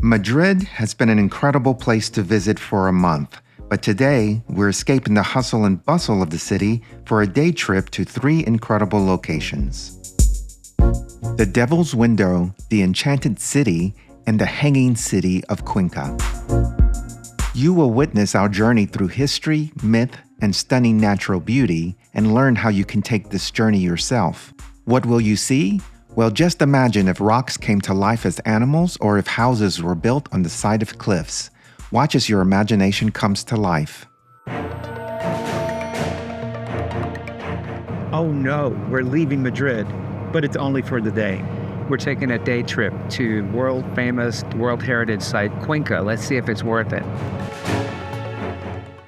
Madrid has been an incredible place to visit for a month, but today we're escaping the hustle and bustle of the city for a day trip to 3 incredible locations. The Devil's Window, the Enchanted City, and the Hanging City of Cuenca. You will witness our journey through history, myth, and stunning natural beauty, and learn how you can take this journey yourself. What will you see? Well, just imagine if rocks came to life as animals or if houses were built on the side of cliffs. Watch as your imagination comes to life. Oh no, we're leaving Madrid, but it's only for the day. We're taking a day trip to world-famous World Heritage Site, Cuenca. Let's see if it's worth it.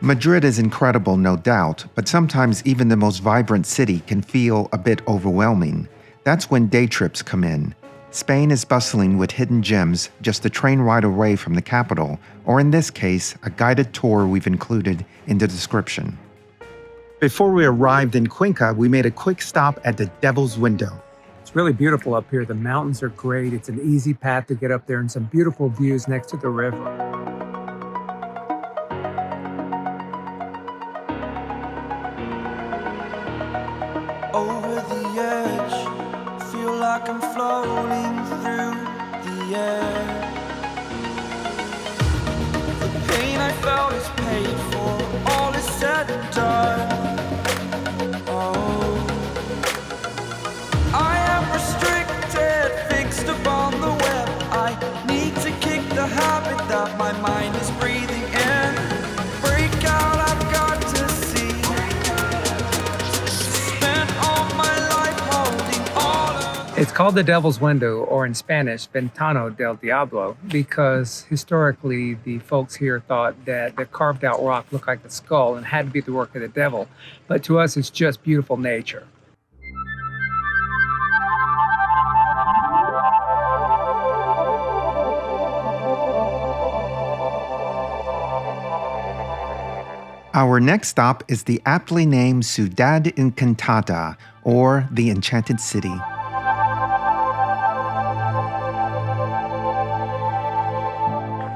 Madrid is incredible, no doubt, but sometimes even the most vibrant city can feel a bit overwhelming. That's when day trips come in. Spain is bustling with hidden gems just a train ride away from the capital, or in this case, a guided tour we've included in the description. Before we arrived in Cuenca, we made a quick stop at the Devil's Window. It's really beautiful up here. The mountains are great. It's an easy path to get up there and some beautiful views next to the river. Over the edge, feel like I'm floating through the air. The pain I felt is paid for, all is said and done. Oh, I am restricted, fixed upon the web. I need to kick the habit that my mind is breathing in. Break out, I've got to see. It's called the Devil's Window, or in Spanish, Ventano del Diablo, because historically the folks here thought that the carved out rock looked like a skull and had to be the work of the devil. But to us, it's just beautiful nature. Our next stop is the aptly named Ciudad Encantada, or the Enchanted City.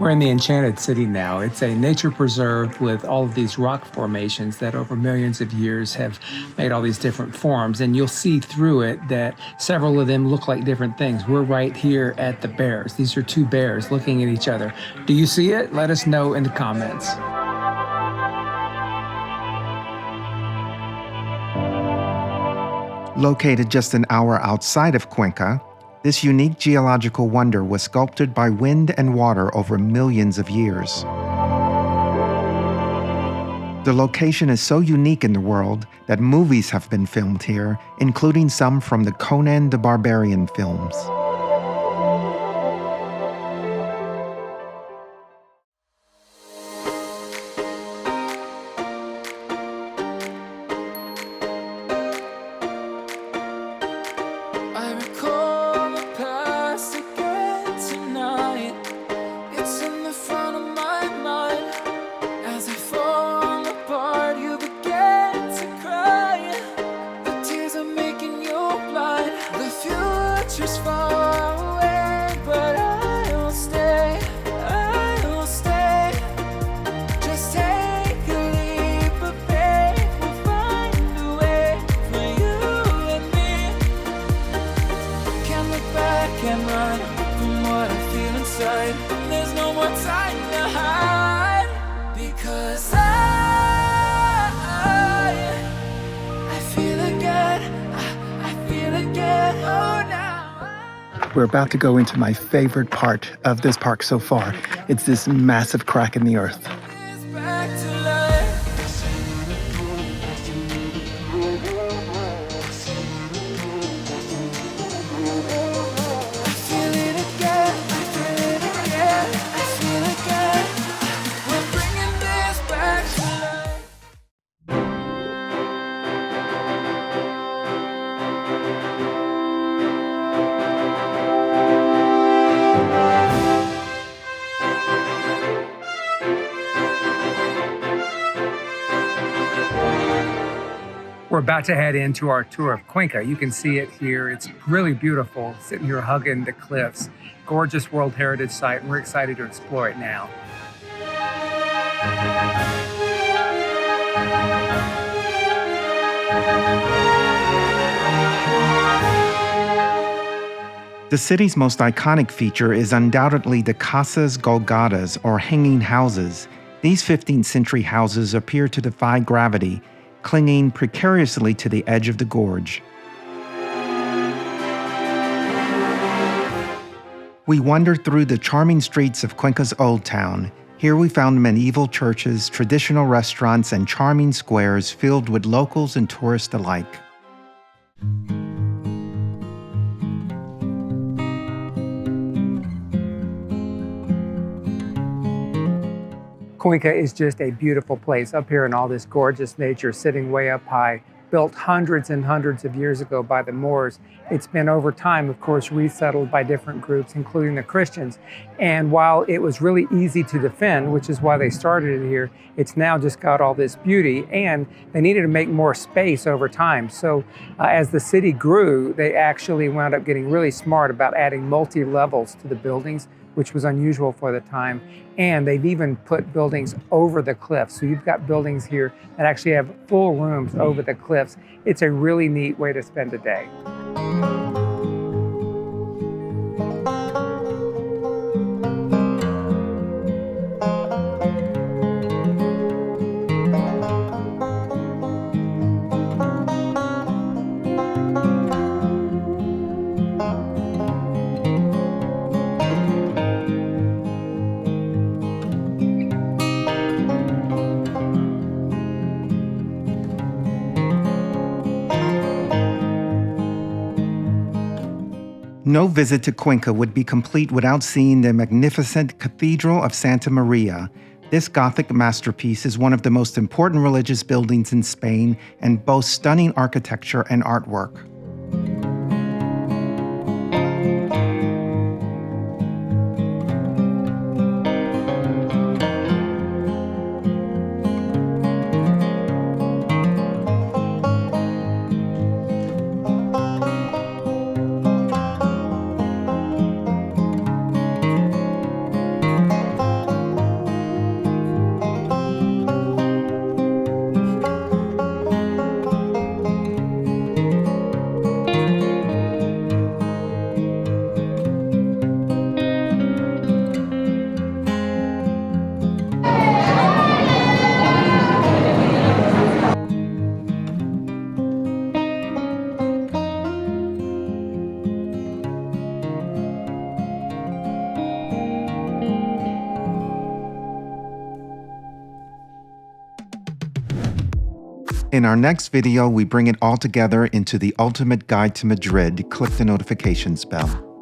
We're in the Enchanted City now. It's a nature preserve with all of these rock formations that over millions of years have made all these different forms. And you'll see through it that several of them look like different things. We're right here at the bears. These are 2 bears looking at each other. Do you see it? Let us know in the comments. Located just an hour outside of Cuenca, this unique geological wonder was sculpted by wind and water over millions of years. The location is so unique in the world that movies have been filmed here, including some from the Conan the Barbarian films. We're about to go into my favorite part of this park so far. It's this massive crack in the earth. about to head into our tour of Cuenca. You can see it here. It's really beautiful, sitting here hugging the cliffs. Gorgeous World Heritage Site, and we're excited to explore it now. The city's most iconic feature is undoubtedly the Casas Colgadas, or hanging houses. These 15th century houses appear to defy gravity, clinging precariously to the edge of the gorge. We wandered through the charming streets of Cuenca's Old Town. Here we found medieval churches, traditional restaurants, and charming squares filled with locals and tourists alike. Cuenca is just a beautiful place up here in all this gorgeous nature, sitting way up high, built hundreds and hundreds of years ago by the Moors. It's been over time, of course, resettled by different groups, including the Christians. And while it was really easy to defend, which is why they started it here, it's now just got all this beauty, and they needed to make more space over time. So as the city grew, they actually wound up getting really smart about adding multi-levels to the buildings, which was unusual for the time. And they've even put buildings over the cliffs. So you've got buildings here that actually have full rooms over the cliffs. It's a really neat way to spend a day. No visit to Cuenca would be complete without seeing the magnificent Cathedral of Santa Maria. This Gothic masterpiece is one of the most important religious buildings in Spain and boasts stunning architecture and artwork. In our next video, we bring it all together into the ultimate guide to Madrid. Click the notifications bell.